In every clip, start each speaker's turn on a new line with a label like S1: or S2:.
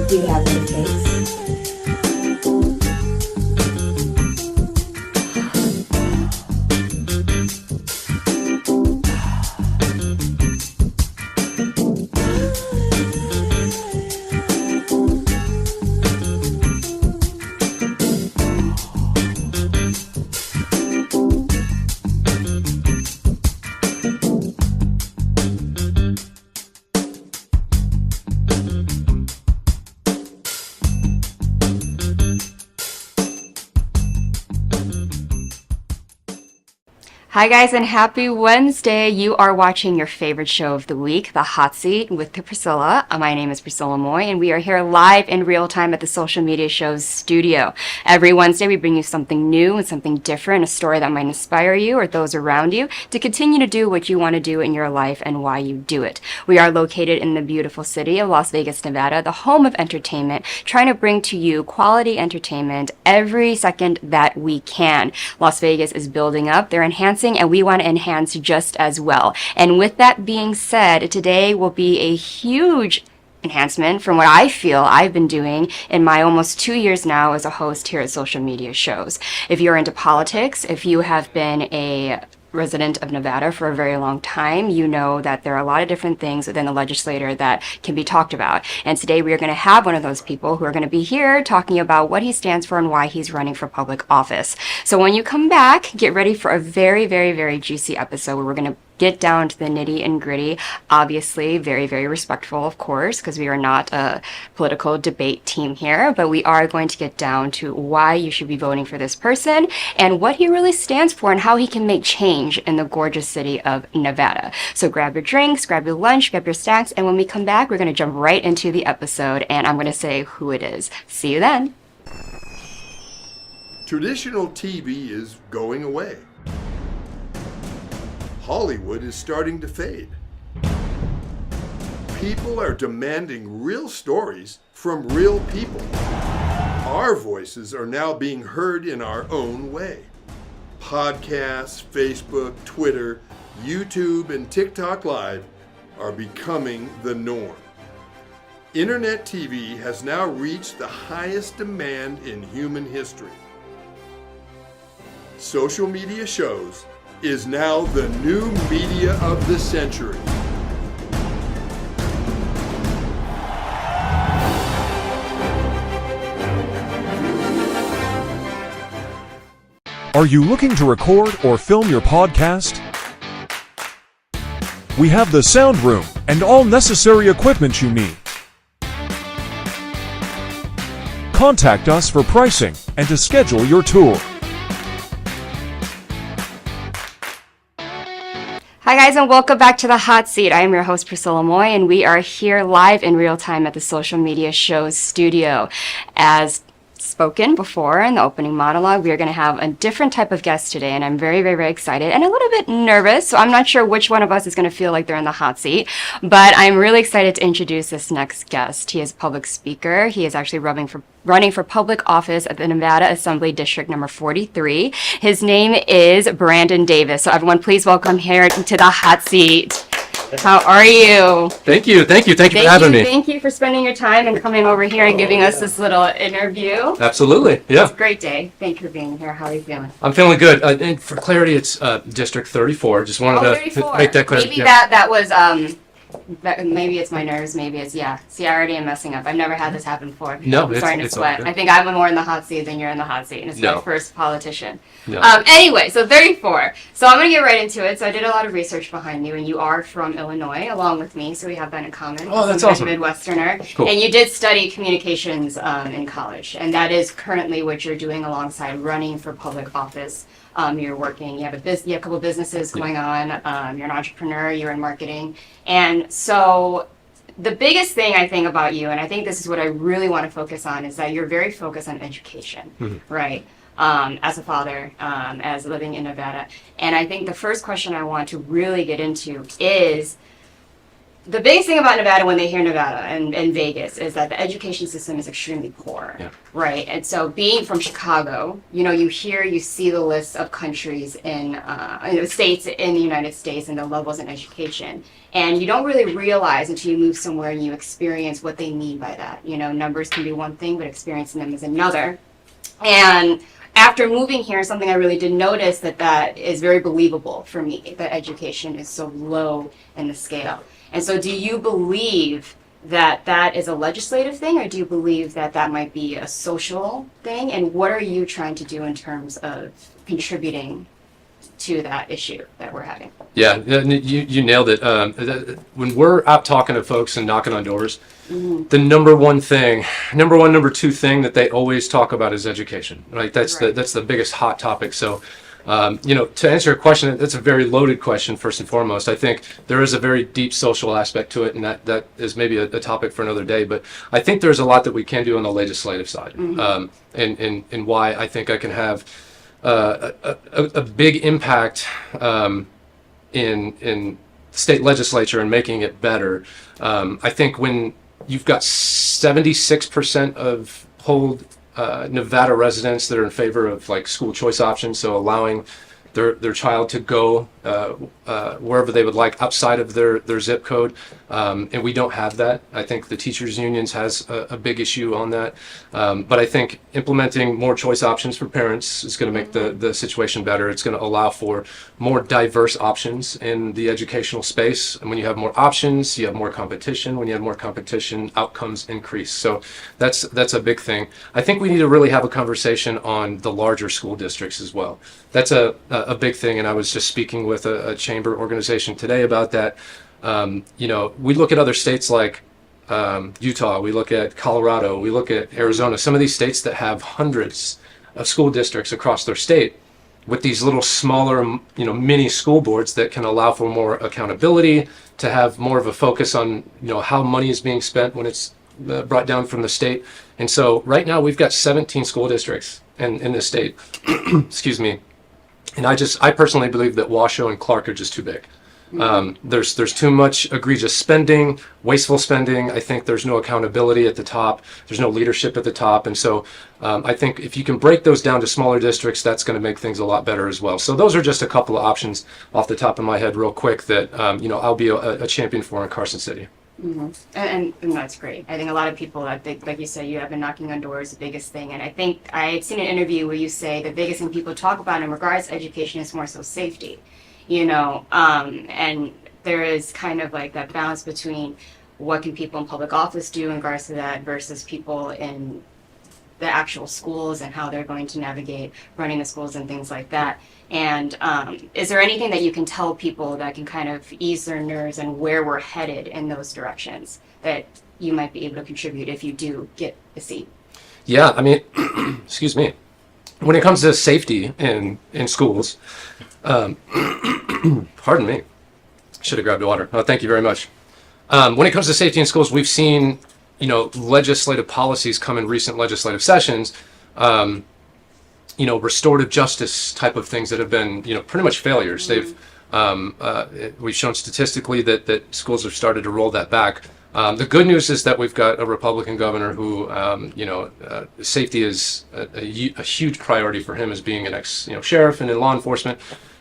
S1: Do you have what it takes?
S2: Hi guys, and happy Wednesday. You are watching your favorite show of the week, The Hot Seat with Priscilla. My name is Priscilla Moy, and we are here live in real time at the Social Media Show's studio. Every Wednesday, we bring you something new and something different, a story that might inspire you or those around you to continue to do what you want to do in your life and why you do it. We are located in the beautiful city of Las Vegas, Nevada, the home of entertainment, trying to bring to you quality entertainment every second that we can. Las Vegas is building up. They're enhancing, and we want to enhance just as well. And with that being said, today will be a huge enhancement from what I feel I've been doing in my almost 2 years now as a host here at Social Media Shows. If you're into politics, if you have been a resident of Nevada for a very long time, you know that there are a lot of different things within the legislature that can be talked about. And today we are going to have one of those people who are going to be here talking about what he stands for and why he's running for public office. So when you come back, get ready for a very, very, very juicy episode where we're going to get down to the nitty and gritty. Obviously, very, very respectful, of course, because we are not a political debate team here, but we are going to get down to why you should be voting for this person and what he really stands for and how he can make change in the gorgeous city of Nevada. So grab your drinks, grab your lunch, grab your snacks, and when we come back, we're going to jump right into the episode, and I'm going to say who it is. See you then.
S3: Traditional TV is going away. Hollywood is starting to fade. People are demanding real stories from real people. Our voices are now being heard in our own way. Podcasts, Facebook, Twitter, YouTube, and TikTok Live are becoming the norm. Internet TV has now reached the highest demand in human history. Social media shows is now the new media of the century.
S4: Are you looking to record or film your podcast? We have the sound room and all necessary equipment you need. Contact us for pricing and to schedule your tour.
S2: Hi guys, and welcome back to The Hot Seat. I am your host Priscilla Moy, and we are here live in real time at the Social Media Show's studio. As spoken before in the opening monologue, we are going to have a different type of guest today, and I'm very, very, very excited and a little bit nervous, so I'm not sure which one of us is going to feel like they're in the hot seat, but I'm really excited to introduce this next guest. He is a public speaker. He is actually running for public office at the Nevada Assembly District number 43. His name is Brandon Davis. So everyone, please welcome here to the hot seat. How are you?
S5: Thank you for having me.
S2: Thank you for spending your time and coming over here and giving us this little interview.
S5: Absolutely, yeah.
S2: It's a great day. Thank you for being here. How are you feeling?
S5: I'm feeling good. And for clarity, it's District 34. Just wanted to make that clear.
S2: Maybe that was maybe it's my nerves, maybe it's, yeah. See, I already am messing up. I've never had this happen before.
S5: No,
S2: I'm starting to sweat.
S5: Okay.
S2: I think I'm more in the hot seat than you're in the hot seat, and it's my first politician.
S5: No.
S2: Anyway, so 34. So I'm going to get right into it. So I did a lot of research behind you, and you are from Illinois, along with me, so we have that in common.
S5: Oh, that's awesome.
S2: Midwesterner.
S5: Cool.
S2: And you did study communications in college, and that is currently what you're doing alongside running for public office. You're working, you have a couple businesses going on, you're an entrepreneur, you're in marketing. And so the biggest thing I think about you, and I think this is what I really want to focus on, is that you're very focused on education, right? As a father, as living in Nevada. And I think the first question I want to really get into is, the biggest thing about Nevada when they hear Nevada and Vegas is that the education system is extremely poor, right? And so being from Chicago, you see the list of countries in states in the United States and the levels in education. And you don't really realize until you move somewhere and you experience what they mean by that. Numbers can be one thing, but experiencing them is another. And after moving here, something I really did notice that is very believable for me, that education is so low in the scale. And so do you believe that is a legislative thing, or do you believe that might be a social thing? And what are you trying to do in terms of contributing to that issue that we're having?
S5: Yeah, you nailed it. When we're out talking to folks and knocking on doors, the number two thing that they always talk about is education. Right? That's the biggest hot topic. So, to answer your question, that's a very loaded question. First and foremost, I think there is a very deep social aspect to it, and that is maybe a topic for another day. But I think there's a lot that we can do on the legislative side, and why I think I can have a big impact in state legislature and making it better. I think when you've got 76% of polled Nevada residents that are in favor of like school choice options, so allowing their child to go wherever they would like outside of their zip code, and we don't have that. I think the teachers unions has a big issue on that, but I think implementing more choice options for parents is going to make the situation better. It's going to allow for more diverse options in the educational space, and when you have more options, you have more competition. When you have more competition, outcomes increase. So that's a big thing. I think we need to really have a conversation on the larger school districts as well. That's a big thing, and I was just speaking with a chamber organization today about that. We look at other states like Utah, we look at Colorado, we look at Arizona, some of these states that have hundreds of school districts across their state with these little smaller, mini school boards that can allow for more accountability, to have more of a focus on, how money is being spent when it's brought down from the state. And so right now we've got 17 school districts in this state. Excuse me. And I personally believe that Washoe and Clark are just too big. There's too much egregious spending, wasteful spending. I think there's no accountability at the top. There's no leadership at the top. And so I think if you can break those down to smaller districts, that's going to make things a lot better as well. So those are just a couple of options off the top of my head real quick that, I'll be a champion for in Carson City.
S2: Mm-hmm. And that's great. I think a lot of people, like you said, you have been knocking on doors, the biggest thing. And I think I've seen an interview where you say the biggest thing people talk about in regards to education is more so safety, and there is kind of like that balance between what can people in public office do in regards to that versus people in the actual schools and how they're going to navigate running the schools and things like that. And is there anything that you can tell people that can kind of ease their nerves and where we're headed in those directions that you might be able to contribute if you do get a seat?
S5: Yeah, I mean, excuse me. When it comes to safety in schools, pardon me, should have grabbed water. Oh, thank you very much. When it comes to safety in schools, we've seen, legislative policies come in recent legislative sessions, restorative justice type of things that have been, pretty much failures. We've shown statistically that schools have started to roll that back. The good news is that we've got a Republican governor who, safety is a huge priority for him as being an ex-sheriff and in law enforcement.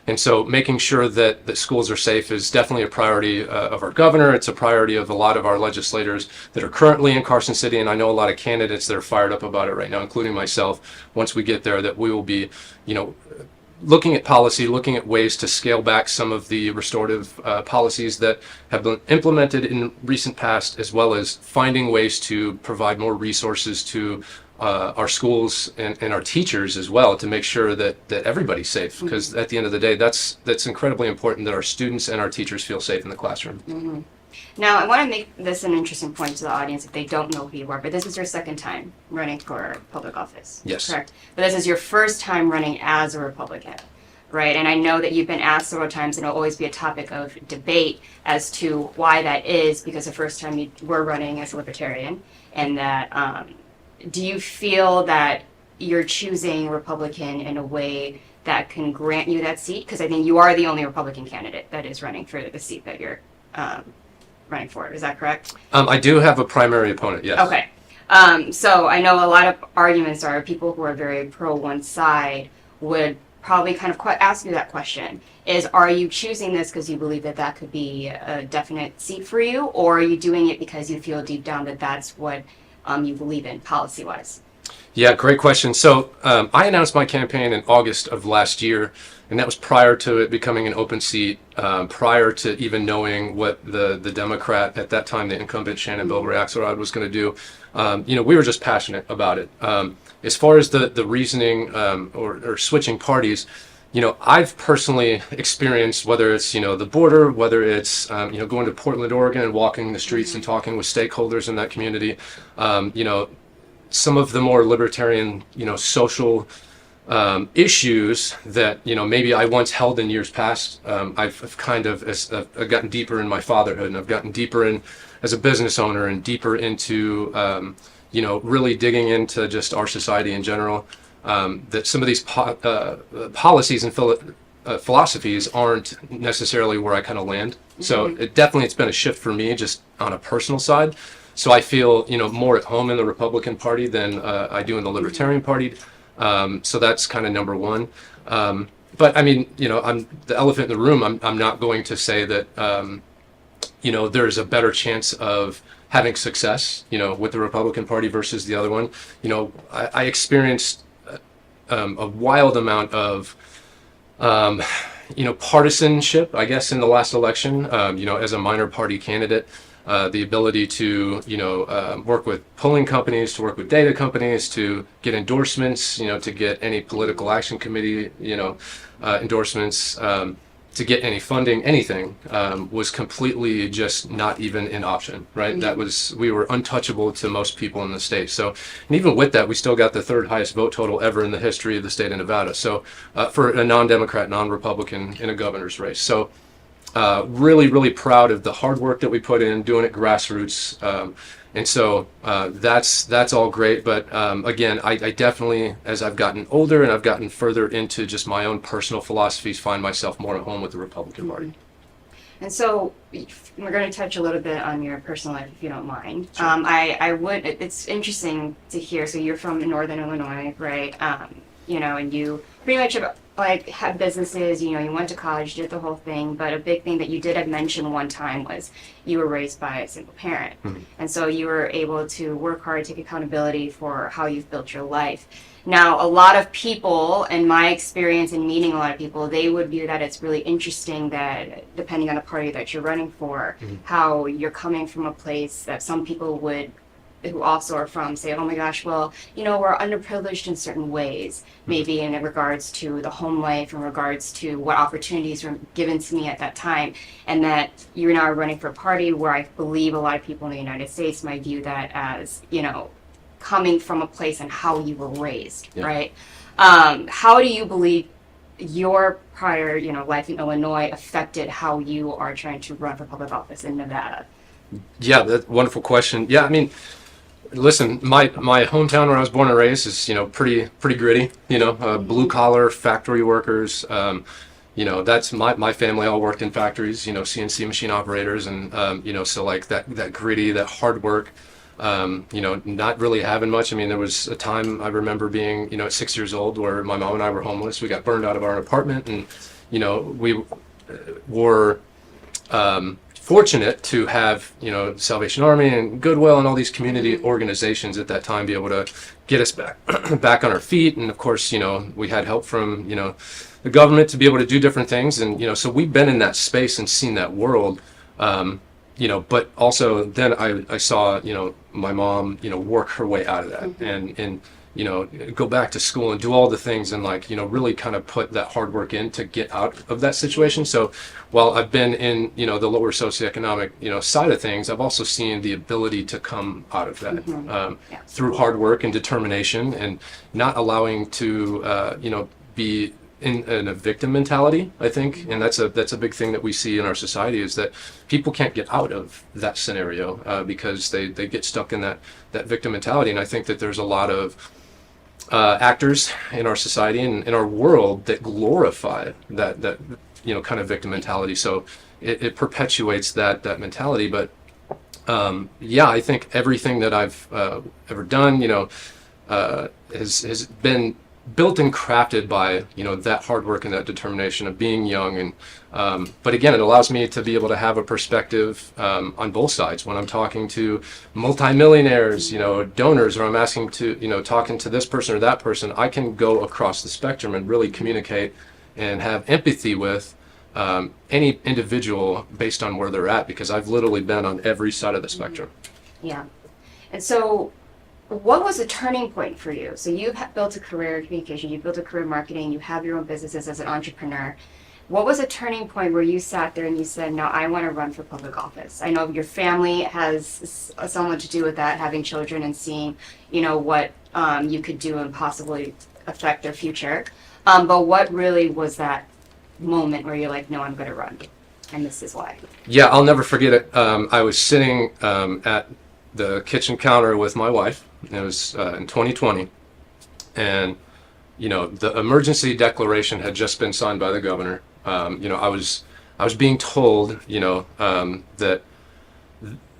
S5: And so making sure that schools are safe is definitely a priority of our governor. It's a priority of a lot of our legislators that are currently in Carson City. And I know a lot of candidates that are fired up about it right now, including myself. Once we get there, that we will be, looking at policy, looking at ways to scale back some of the restorative policies that have been implemented in recent past, as well as finding ways to provide more resources to our schools and our teachers as well, to make sure that everybody's safe, because at the end of the day, that's incredibly important that our students and our teachers feel safe in the classroom.
S2: Mm-hmm. Now, I want to make this an interesting point to the audience if they don't know who you are, but this is your second time running for public office.
S5: Yes.
S2: Correct. But this is your first time running as a Republican, right? And I know that you've been asked several times, and it'll always be a topic of debate as to why that is, because the first time you were running as a Libertarian, and that do you feel that you're choosing Republican in a way that can grant you that seat? Because I think you are the only Republican candidate that is running for the seat that you're running for it. Is that correct?
S5: I do have a primary opponent, yes.
S2: Okay. So I know a lot of arguments are people who are very pro one side would probably kind of ask you that question is, are you choosing this because you believe that that could be a definite seat for you, or are you doing it because you feel deep down that that's what you believe in policy-wise?
S5: Yeah, great question. So I announced my campaign in August of last year, and that was prior to it becoming an open seat, prior to even knowing what the Democrat at that time, the incumbent Shannon Bilber-Axelrod, was going to do. We were just passionate about it. As far as the reasoning or switching parties, I've personally experienced, whether it's, the border, whether it's, going to Portland, Oregon and walking the streets and talking with stakeholders in that community, some of the more libertarian, social issues that, maybe I once held in years past. I've kind of I've gotten deeper in my fatherhood, and I've gotten deeper in as a business owner, and deeper into, really digging into just our society in general. That some of these policies and philosophies aren't necessarily where I kind of land. So it's been a shift for me just on a personal side. So I feel, more at home in the Republican Party than I do in the Libertarian Party. So that's kind of number one. But I mean, I'm the elephant in the room. I'm not going to say that, there's a better chance of having success, with the Republican Party versus the other one. I experienced a wild amount of, partisanship, I guess, in the last election, as a minor party candidate. The ability to, work with polling companies, to work with data companies, to get endorsements, to get any political action committee, endorsements, to get any funding, anything, was completely just not even an option, right? We were untouchable to most people in the state. So, and even with that, we still got the third highest vote total ever in the history of the state of Nevada. So, for a non-Democrat, non-Republican in a governor's race. So, really, really proud of the hard work that we put in, doing it grassroots. And so that's all great. But again, I definitely, as I've gotten older and I've gotten further into just my own personal philosophies, find myself more at home with the Republican Party.
S2: And so we're going to touch a little bit on your personal life, if you don't mind.
S5: Sure.
S2: It's interesting to hear. So you're from Northern Illinois, right? And you pretty much have businesses, you went to college, did the whole thing, but a big thing that you did have mentioned one time was you were raised by a single parent. And so you were able to work hard, take accountability for how you've built your life. Now, a lot of people, in my experience in meeting a lot of people, they would view that it's really interesting that depending on the party that you're running for, how you're coming from a place that some people would who also are from say, oh my gosh, well, we're underprivileged in certain ways, maybe in regards to the home life, in regards to what opportunities were given to me at that time, and that you're now running for a party where I believe a lot of people in the United States might view that as, coming from a place and how you were raised, right? How do you believe your prior, life in Illinois affected how you are trying to run for public office in Nevada?
S5: Yeah, that's a wonderful question. Yeah, I mean, listen, my hometown where I was born and raised is, pretty gritty, blue collar factory workers. That's my family all worked in factories, CNC machine operators. And, so like that gritty, that hard work, not really having much. I mean, there was a time I remember being, at 6 years old where my mom and I were homeless. We got burned out of our apartment, and, we were, fortunate to have, Salvation Army and Goodwill and all these community organizations at that time be able to get us back on our feet. And of course, we had help from, the government to be able to do different things. And, so we've been in that space and seen that world, but also then I saw, my mom, work her way out of that and go back to school and do all the things and really kind of put that hard work in to get out of that situation. So while I've been in, the lower socioeconomic, side of things, I've also seen the ability to come out of that through hard work and determination, and not allowing to, be in a victim mentality, I think. And that's a big thing that we see in our society, is that people can't get out of that scenario because they get stuck in that victim mentality. And I think that there's a lot of actors in our society and in our world that glorify that kind of victim mentality. So it perpetuates that mentality. But yeah, I think everything that I've ever done, has been built and crafted by that hard work and that determination of being young. And but again, it allows me to be able to have a perspective on both sides when I'm talking to multimillionaires, donors, or I'm asking to talking to this person or that person. I can go across the spectrum and really communicate and have empathy with any individual based on where they're at, because I've literally been on every side of the spectrum.
S2: Yeah. And so what was a turning point for you? So you've built a career in communication, you've built a career in marketing, you have your own businesses as an entrepreneur. What was a turning point where you sat there and you said, no, I want to run for public office? I know your family has somewhat to do with that, having children and seeing, what you could do and possibly affect their future. But what really was that moment where you're like, no, I'm going to run, and this is why?
S5: Yeah, I'll never forget it. I was sitting at the kitchen counter with my wife. It was in 2020, and the emergency declaration had just been signed by the governor. I was being told that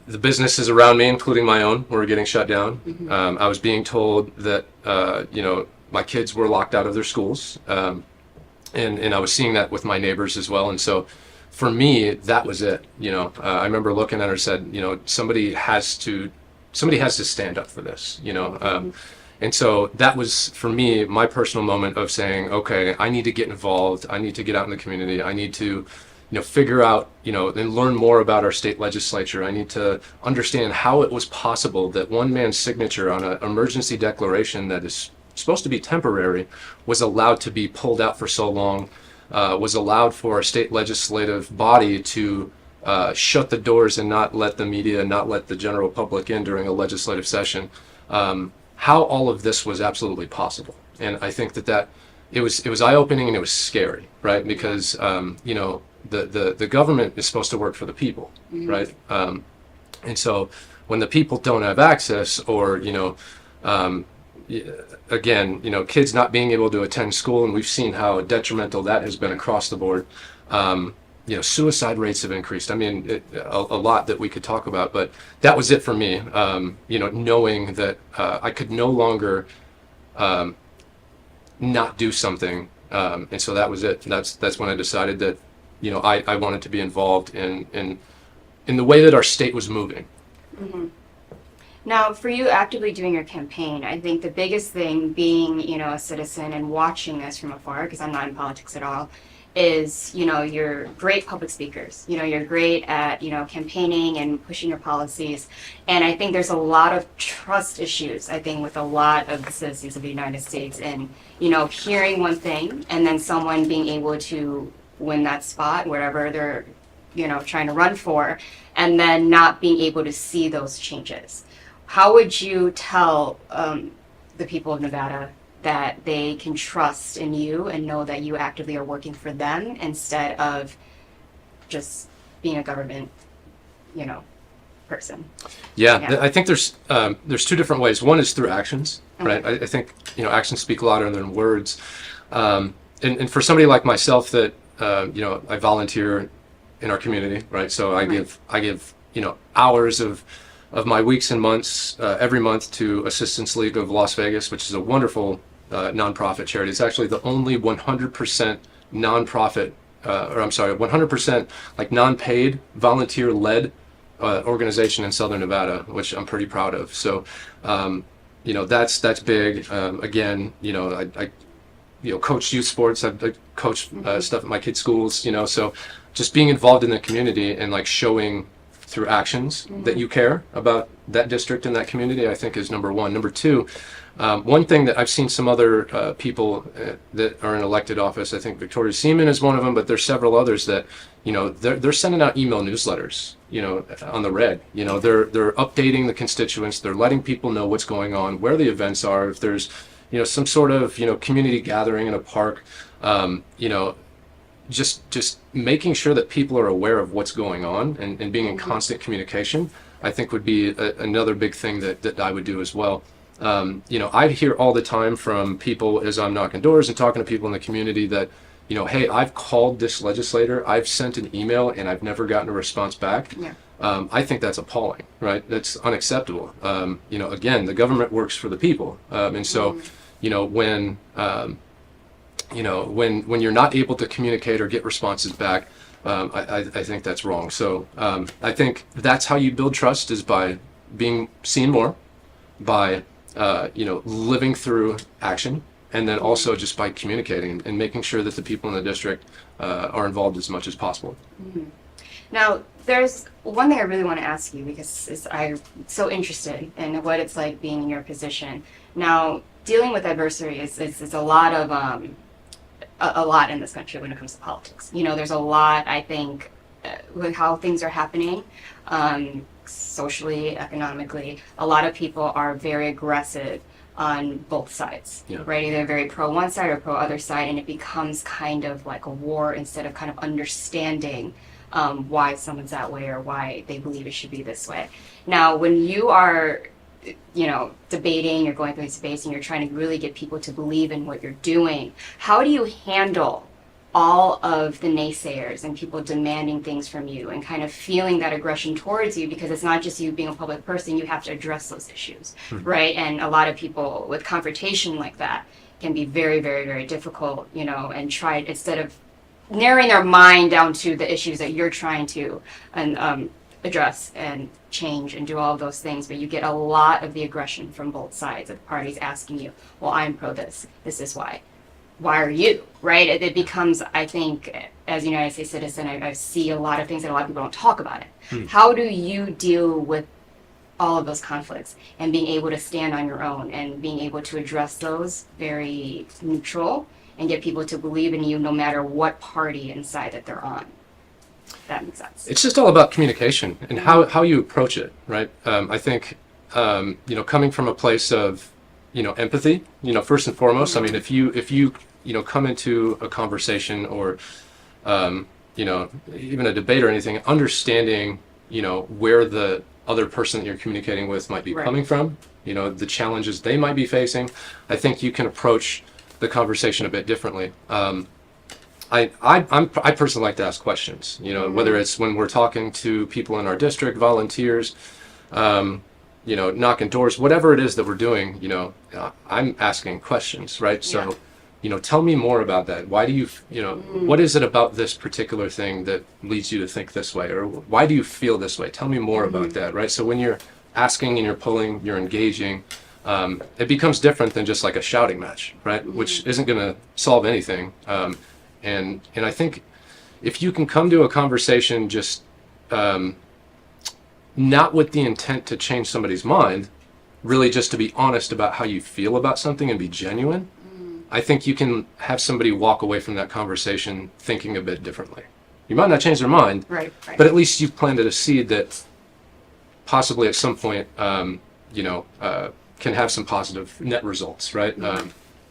S5: the businesses around me, including my own, were getting shut down. Mm-hmm. I was being told that my kids were locked out of their schools, and I was seeing that with my neighbors as well. And so for me, that was it. I remember looking at her and said, somebody has to stand up for this, and so that was, for me, my personal moment of saying, okay, I need to get involved. I need to get out in the community. I need to, figure out, and learn more about our state legislature. I need to understand how it was possible that one man's signature on an emergency declaration that is supposed to be temporary was allowed to be pulled out for so long, was allowed for a state legislative body to shut the doors and not let the media, not let the general public in during a legislative session. How all of this was absolutely possible. And I think that it was eye-opening, and it was scary, right? Because the government is supposed to work for the people, mm-hmm. right? And so when the people don't have access, or again, kids not being able to attend school, and we've seen how detrimental that has been across the board. Suicide rates have increased. I mean, a lot that we could talk about, but that was it for me. Knowing that I could no longer not do something, and so that was it. That's when I decided that I wanted to be involved in the way that our state was moving.
S2: Mm-hmm. Now, for you actively doing your campaign, I think the biggest thing, being a citizen and watching this from afar, because I'm not in politics at all, is you're great public speakers. You're great at campaigning and pushing your policies, and I think there's a lot of trust issues, I think, with a lot of the citizens of the United States, and hearing one thing and then someone being able to win that spot wherever they're trying to run for, and then not being able to see those changes. How would you tell the people of Nevada that they can trust in you and know that you actively are working for them instead of just being a government, person?
S5: Yeah. I think there's two different ways. One is through actions, okay. Right? I think actions speak louder than words. And for somebody like myself that I volunteer in our community, right? So I give hours of my weeks and months every month to Assistance League of Las Vegas, which is a wonderful nonprofit charity. It's actually the only 100% nonprofit, 100% like non-paid, volunteer-led organization in Southern Nevada, which I'm pretty proud of. So, that's big. Again, I coach youth sports. I coach stuff at my kids' schools. So just being involved in the community and like showing through actions mm-hmm. that you care about that district and that community, I think is number one. Number two, one thing that I've seen some other people that are in elected office, I think Victoria Seaman is one of them, but there's several others that, they're sending out email newsletters, on the red. They're updating the constituents. They're letting people know what's going on, where the events are. If there's, some sort of, community gathering in a park, just making sure that people are aware of what's going on and being in constant communication, I think would be another big thing that I would do as well. I hear all the time from people as I'm knocking doors and talking to people in the community that, hey, I've called this legislator, I've sent an email, and I've never gotten a response back.
S2: Yeah.
S5: I think that's appalling, right? That's unacceptable. Again, the government works for the people, and so, when when you're not able to communicate or get responses back, I think that's wrong. So I think that's how you build trust, is by being seen more, by living through action, and then also just by communicating and making sure that the people in the district are involved as much as possible.
S2: Now, there's one thing I really want to ask you, because I'm so interested in what it's like being in your position. Now, dealing with adversity is a lot of a lot in this country when it comes to politics. There's a lot, I think, with how things are happening, socially, economically. A lot of people are very aggressive on both sides, right? Either very pro one side or pro other side, and it becomes kind of like a war instead of kind of understanding why someone's that way or why they believe it should be this way. Now, when you are, debating, you're going through these debates and you're trying to really get people to believe in what you're doing, how do you handle all of the naysayers and people demanding things from you and kind of feeling that aggression towards you? Because it's not just you being a public person, you have to address those issues, right? And a lot of people with confrontation like that can be very, very, very difficult, and try, instead of narrowing their mind down to the issues that you're trying to address and change and do all of those things, but you get a lot of the aggression from both sides of parties asking you, well, I'm pro this is why are you, right? It becomes, I think, as a United States citizen, I see a lot of things that a lot of people don't talk about it. How do you deal with all of those conflicts and being able to stand on your own and being able to address those very neutral and get people to believe in you no matter what party inside that they're on? That makes sense.
S5: It's just all about communication and how you approach it, right? I think, coming from a place of, empathy, first and foremost. I mean, if you come into a conversation or, even a debate or anything, understanding, where the other person that you're communicating with might be coming from, the challenges they might be facing, I think you can approach the conversation a bit differently. I personally like to ask questions, whether it's when we're talking to people in our district, volunteers, knocking doors, whatever it is that we're doing, I'm asking questions, right? So, tell me more about that. Why do you, what is it about this particular thing that leads you to think this way? Or why do you feel this way? Tell me more about that, right? So when you're asking and you're pulling, you're engaging, it becomes different than just like a shouting match, right? Which isn't going to solve anything. And I think if you can come to a conversation just not with the intent to change somebody's mind, really just to be honest about how you feel about something and be genuine, I think you can have somebody walk away from that conversation thinking a bit differently. You might not change their mind,
S2: right.
S5: But at least you've planted a seed that possibly at some point, can have some positive net results, right?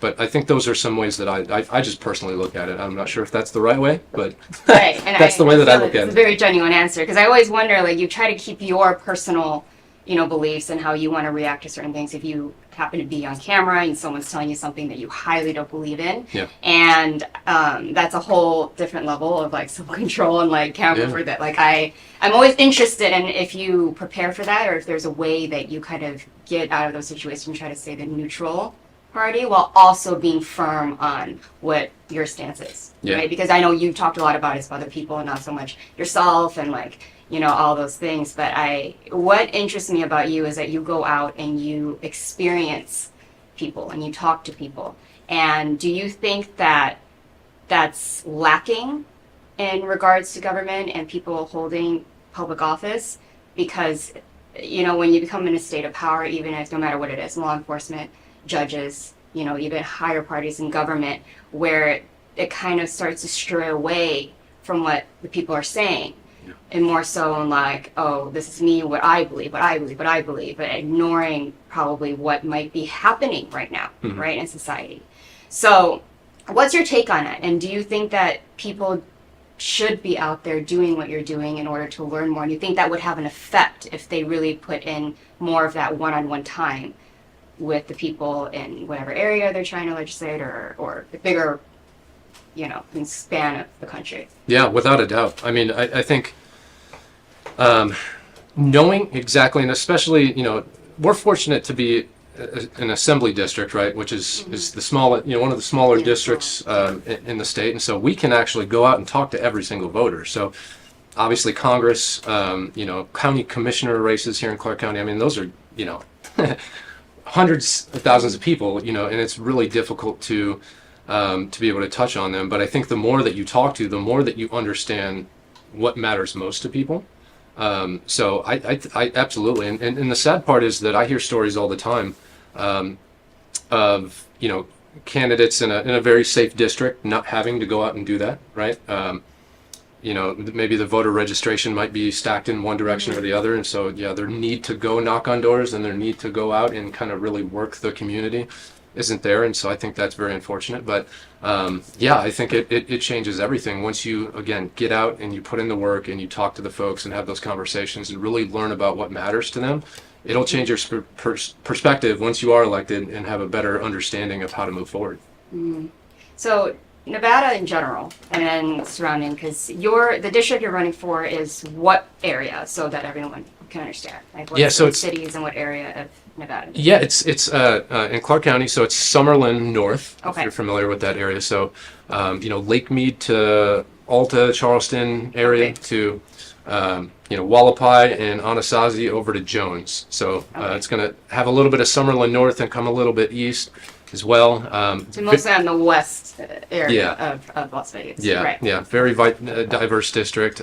S5: But I think those are some ways that I just personally look at it. I'm not sure if that's the right way, but
S2: right. And
S5: that's the way that I look at it.
S2: It's a very genuine answer, because I always wonder, like, you try to keep your personal, beliefs and how you want to react to certain things. If you happen to be on camera and someone's telling you something that you highly don't believe in, and that's a whole different level of like self-control and like camera for that. Like I'm always interested in if you prepare for that, or if there's a way that you kind of get out of those situations and try to stay the neutral party while also being firm on what your stance is, right? Because I know you talked a lot about it with other people and not so much yourself and like, all those things. But what interests me about you is that you go out and you experience people and you talk to people. And do you think that that's lacking in regards to government and people holding public office? Because, when you become in a state of power, even if no matter what it is, law enforcement, judges, even higher parties in government, where it kind of starts to stray away from what the people are saying. And more so in like, oh, this is me, what I believe, but ignoring probably what might be happening right now, right, in society. So what's your take on it? And do you think that people should be out there doing what you're doing in order to learn more? And do you think that would have an effect if they really put in more of that one-on-one time with the people in whatever area they're trying to legislate or the bigger in span of the country.
S5: Yeah, without a doubt. I mean, I think knowing exactly, and especially, we're fortunate to be an assembly district, right, which is the small, one of the smaller districts in the state, and so we can actually go out and talk to every single voter. So obviously Congress, county commissioner races here in Clark County, I mean, those are, hundreds of thousands of people, and it's really difficult to be able to touch on them. But I think the more that you talk to, the more that you understand what matters most to people. So I absolutely, and the sad part is that I hear stories all the time of candidates in a very safe district not having to go out and do that, right? Maybe the voter registration might be stacked in one direction or the other, and so their need to go knock on doors and their need to go out and kind of really work the community isn't there, and so I think that's very unfortunate. But I think it changes everything once you again get out and you put in the work and you talk to the folks and have those conversations and really learn about what matters to them. It'll change your perspective once you are elected and have a better understanding of how to move forward.
S2: So Nevada in general and surrounding, because the district you're running for is what area, so that everyone can understand, like what cities and what area of Nevada?
S5: Yeah, it's in Clark County, so it's Summerlin North, if you're familiar with that area. So, Lake Mead to Alta, Charleston area to, Wallapai and Anasazi over to Jones. So it's going to have a little bit of Summerlin North and come a little bit east as well.
S2: So mostly on the west area of Las Vegas.
S5: Yeah,
S2: right.
S5: Yeah, very diverse district.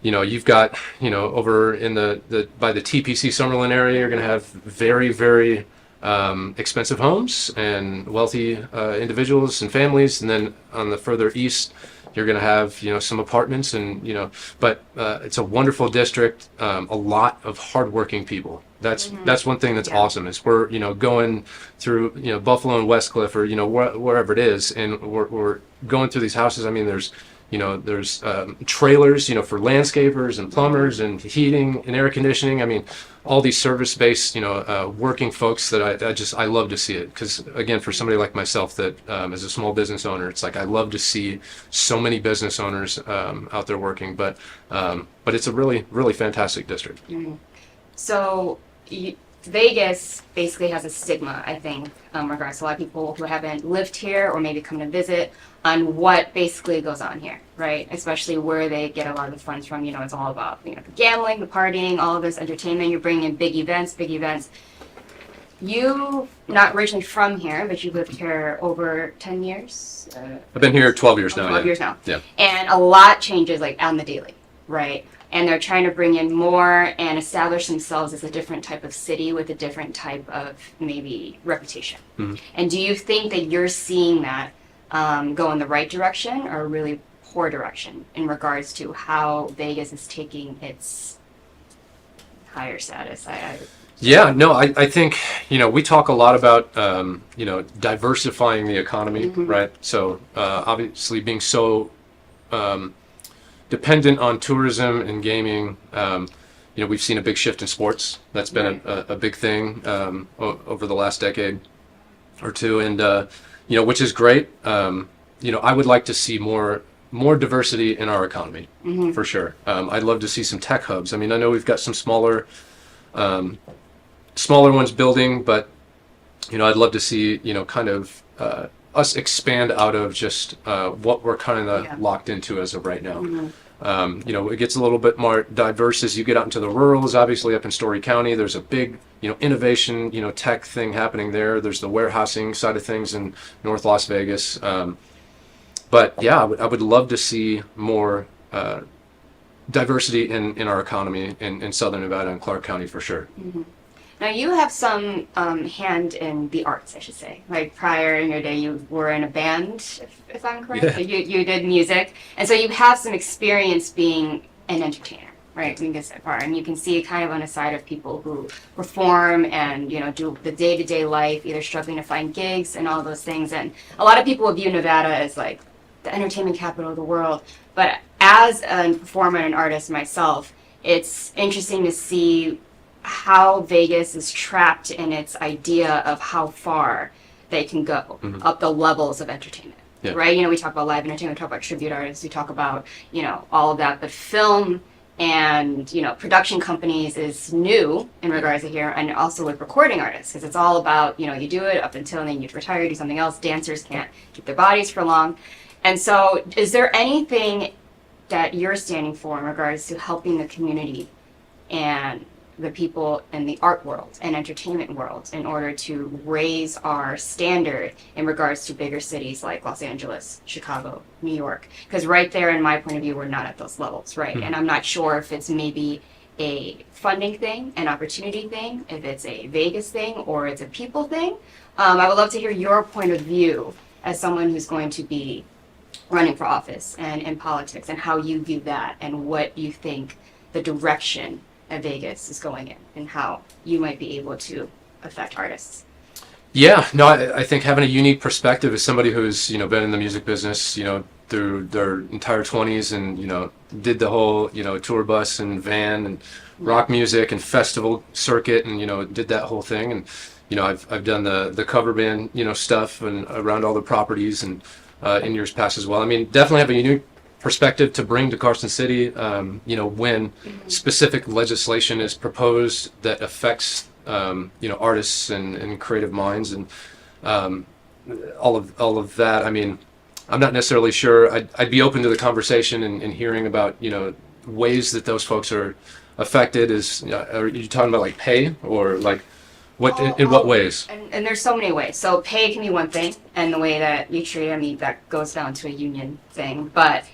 S5: You've got, over in by the TPC Summerlin area, you're going to have very, very expensive homes and wealthy individuals and families. And then on the further east, you're going to have, some apartments but it's a wonderful district, a lot of hardworking people. That's one thing that's awesome is we're, going through, Buffalo and Westcliff or, wherever it is. And we're going through these houses. I mean, there's trailers, for landscapers and plumbers and heating and air conditioning. I mean, all these service-based, working folks that I love to see it. Because again, for somebody like myself that is a small business owner, it's like I love to see so many business owners out there working. But it's a really, really fantastic district.
S2: So Vegas basically has a stigma, I think, regards to a lot of people who haven't lived here or maybe come to visit on what basically goes on here, right? Especially where they get a lot of the funds from. It's all about, the gambling, the partying, all of this entertainment. You're bringing in big events. You, not originally from here, but you lived here over 10 years?
S5: I've been here 12 years now.
S2: 12 years now.
S5: Yeah.
S2: And a lot changes, like, on the daily, right? And they're trying to bring in more and establish themselves as a different type of city with a different type of maybe reputation. And do you think that you're seeing that go in the right direction or a really poor direction in regards to how Vegas is taking its higher status?
S5: Yeah, no, I think, we talk a lot about, diversifying the economy, right? So obviously being so dependent on tourism and gaming, we've seen a big shift in sports. That's been a big thing over the last decade or two, and which is great. I would like to see more diversity in our economy for sure. I'd love to see some tech hubs. I mean, I know we've got some smaller ones building, but I'd love to see kind of us expand out of just what we're kind of locked into as of right now. It gets a little bit more diverse as you get out into the rurals. Obviously, up in Story County, there's a big, innovation, tech thing happening there. There's the warehousing side of things in North Las Vegas. But yeah, I would love to see more diversity in our economy in Southern Nevada and Clark County for sure.
S2: Now, you have some hand in the arts, I should say. Like, prior in your day, you were in a band, if I'm correct.
S5: Yeah.
S2: So you did music. And so you have some experience being an entertainer, right? We can get that far. And you can see kind of on the side of people who perform and, do the day-to-day life, either struggling to find gigs and all those things. And a lot of people view Nevada as, like, the entertainment capital of the world. But as a performer and an artist myself, it's interesting to see how Vegas is trapped in its idea of how far they can go up the levels of entertainment.
S5: Yeah.
S2: right? We talk about live entertainment, we talk about tribute artists, we talk about, all of that, but film and, production companies is new in regards to here, and also with recording artists, because it's all about, you do it up until then you retire, do something else. Dancers can't keep their bodies for long. And so is there anything that you're standing for in regards to helping the community and the people in the art world and entertainment world in order to raise our standard in regards to bigger cities like Los Angeles, Chicago, New York? Because right there, in my point of view, we're not at those levels, right? And I'm not sure if it's maybe a funding thing, an opportunity thing, if it's a Vegas thing, or it's a people thing. I would love to hear your point of view as someone who's going to be running for office and in politics, and how you view that and what you think the direction of Vegas is going in and how you might be able to affect artists.
S5: Yeah, no, I think having a unique perspective as somebody who's, been in the music business, through their entire 20s and, did the whole, tour bus and van and rock music and festival circuit and, did that whole thing. And, I've done the cover band, stuff and around all the properties and in years past as well. I mean, definitely have a unique perspective to bring to Carson City, when specific legislation is proposed that affects, artists and creative minds and all of that. I mean, I'm not necessarily sure. I'd be open to the conversation and hearing about, ways that those folks are affected. Are you talking about like pay or like what in what ways?
S2: And there's so many ways. So pay can be one thing, and the way that you treat, that goes down to a union thing. But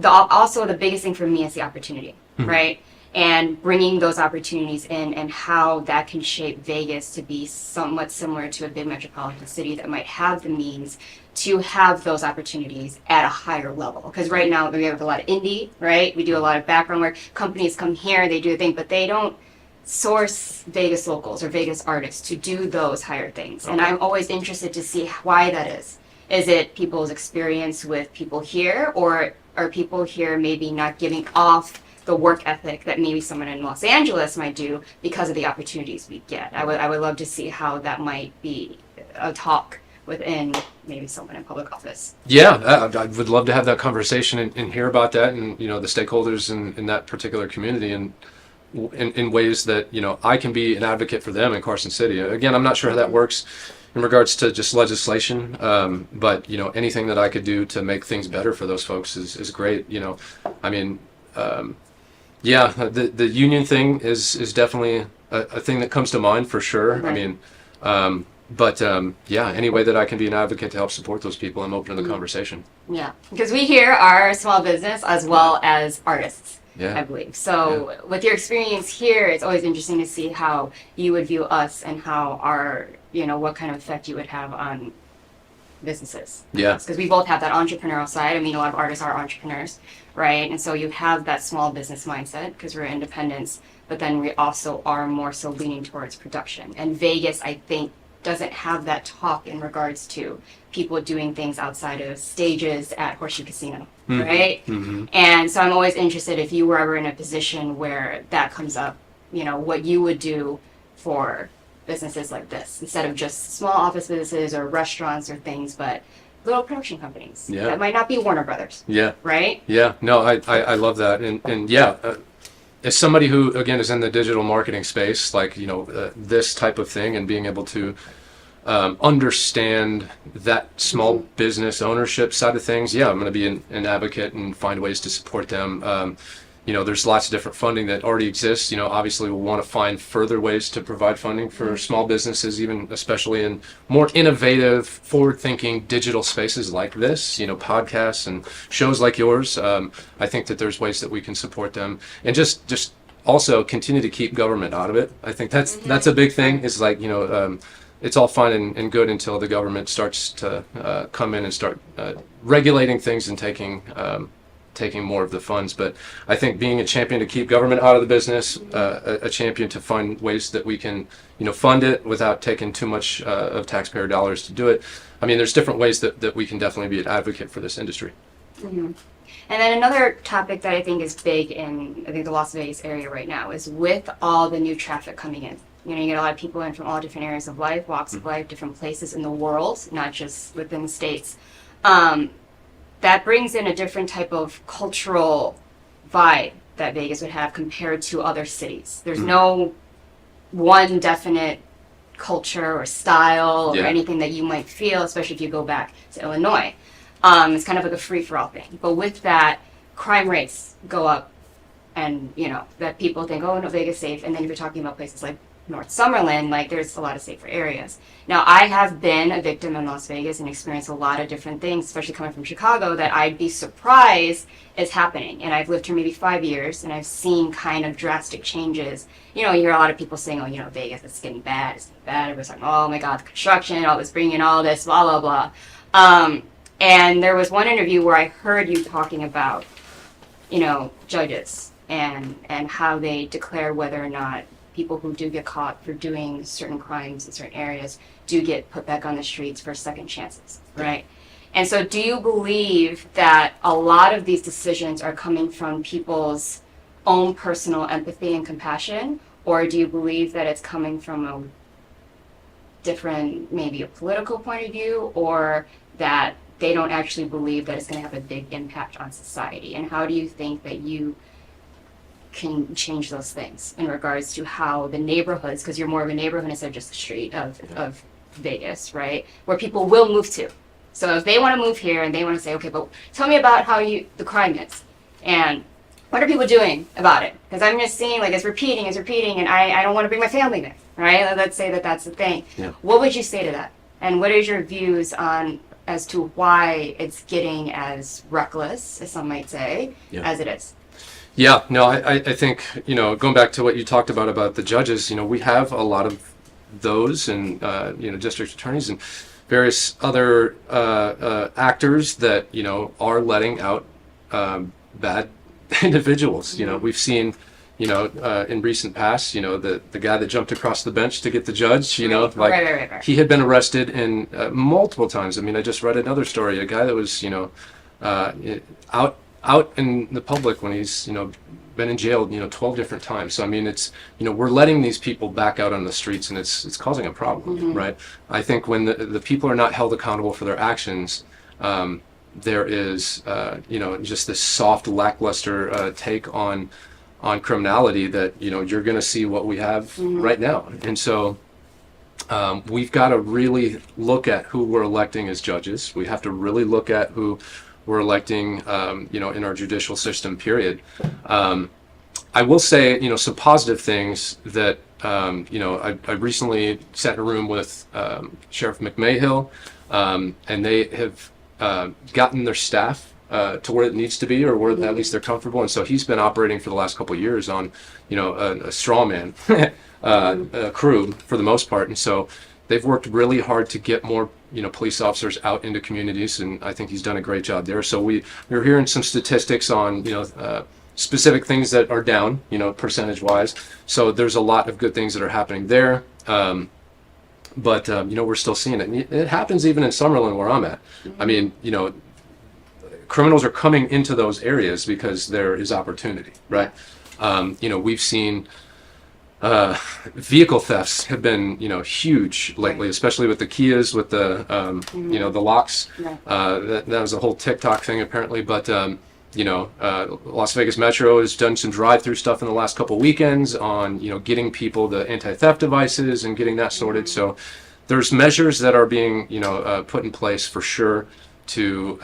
S2: also the biggest thing for me is the opportunity, right? And bringing those opportunities in and how that can shape Vegas to be somewhat similar to a big metropolitan city that might have the means to have those opportunities at a higher level. Because right now we have a lot of indie, right? We do a lot of background work. Companies come here, they do a thing, but they don't source Vegas locals or Vegas artists to do those higher things. Okay. And I'm always interested to see why that is. Is it people's experience with people here, or are people here maybe not giving off the work ethic that maybe someone in Los Angeles might do because of the opportunities we get? I would love to see how that might be a talk within maybe someone in public office.
S5: Yeah, I would love to have that conversation and hear about that and, the stakeholders in that particular community and in ways that, I can be an advocate for them in Carson City. Again, I'm not sure how that works in regards to just legislation, but anything that I could do to make things better for those folks is great. I mean, yeah, the union thing is definitely a thing that comes to mind for sure. Right. I mean, yeah, any way that I can be an advocate to help support those people, I'm open to the conversation. Yeah,
S2: because we here are small business as well as artists. Yeah. I believe. So with your experience here, it's always interesting to see how you would view us and how our, what kind of effect you would have on businesses.
S5: Yeah.
S2: Because we both have that entrepreneurial side. I mean, a lot of artists are entrepreneurs, right? And so you have that small business mindset because we're independents, but then we also are more so leaning towards production. And Vegas, I think, doesn't have that talk in regards to people doing things outside of stages at Horseshoe Casino, right? Mm-hmm. And so I'm always interested if you were ever in a position where that comes up, what you would do for businesses like this instead of just small office businesses or restaurants or things, but little production companies that might not be Warner Brothers.
S5: Yeah.
S2: Right?
S5: Yeah. No, I love that. And yeah, as somebody who, again, is in the digital marketing space, like, this type of thing and being able to understand that small business ownership side of things, I'm going to be an advocate and find ways to support them. There's lots of different funding that already exists. Obviously we'll want to find further ways to provide funding for small businesses, even especially in more innovative, forward-thinking digital spaces like this, podcasts and shows like yours. I think that there's ways that we can support them and just also continue to keep government out of it. I think that's a big thing. Is like, it's all fine and good until the government starts to come in and start regulating things and taking more of the funds. But I think being a champion to keep government out of the business, a champion to find ways that we can, fund it without taking too much of taxpayer dollars to do it. I mean, there's different ways that we can definitely be an advocate for this industry.
S2: Mm-hmm. And then another topic that I think is big in, I think, the Las Vegas area right now is with all the new traffic coming in. You get a lot of people in from all different areas of life, walks of life, different places in the world, not just within the States. That brings in a different type of cultural vibe that Vegas would have compared to other cities. There's no one definite culture or style or anything that you might feel, especially if you go back to Illinois. It's kind of like a free-for-all thing. But with that, crime rates go up, and that people think, oh no, Vegas safe. And then if you're talking about places like North Summerlin, like there's a lot of safer areas. Now, I have been a victim in Las Vegas and experienced a lot of different things, especially coming from Chicago, that I'd be surprised is happening. And I've lived here maybe 5 years, and I've seen kind of drastic changes. You hear a lot of people saying, oh, Vegas, it's getting bad, it's getting bad. Everybody's like, oh my God, the construction, all this bringing all this, blah, blah, blah. And there was one interview where I heard you talking about, judges and how they declare whether or not people who do get caught for doing certain crimes in certain areas do get put back on the streets for second chances, right? And so do you believe that a lot of these decisions are coming from people's own personal empathy and compassion, or do you believe that it's coming from a different, maybe a political point of view, or that they don't actually believe that it's going to have a big impact on society? And how do you think that you can change those things in regards to how the neighborhoods, because you're more of a neighborhood instead of just a street of Vegas, right, where people will move to? So if they want to move here and they want to say, okay, but tell me about how the crime is, and what are people doing about it? Because I'm just seeing like it's repeating, and I don't want to bring my family there, right? Let's say that that's the thing. Yeah. What would you say to that? And what is your views on as to why it's getting as reckless, as some might say, as it is?
S5: Yeah, no, I think, going back to what you talked about the judges, we have a lot of those, and, district attorneys and various other actors that, are letting out bad individuals. We've seen, in recent past, the guy that jumped across the bench to get the judge, right. He had been arrested in multiple times. I mean, I just read another story, a guy that was, out in the public when he's been in jail 12 different times. So I mean, it's we're letting these people back out on the streets, and it's causing a problem, right? I think when the people are not held accountable for their actions, there is just this soft, lackluster take on criminality that you're going to see what we have right now. And so we've got to really look at who we're electing as judges. We have to really look at who we're electing, in our judicial system, period. I will say, some positive things that, I recently sat in a room with Sheriff McMahill, and they have gotten their staff to where it needs to be, or where at least they're comfortable. And so he's been operating for the last couple of years on, a straw man crew for the most part. And so they've worked really hard to get more police officers out into communities, and I think he's done a great job there. So we're hearing some statistics on specific things that are down, percentage wise. So there's a lot of good things that are happening there. But we're still seeing it. And it happens even in Summerlin, where I'm at. I mean, criminals are coming into those areas because there is opportunity, right? We've seen vehicle thefts have been, huge lately, especially with the Kias, with the, the locks. That was a whole TikTok thing apparently. But, Las Vegas Metro has done some drive-through stuff in the last couple weekends on, getting people the anti-theft devices and getting that sorted. So there's measures that are being, put in place for sure to,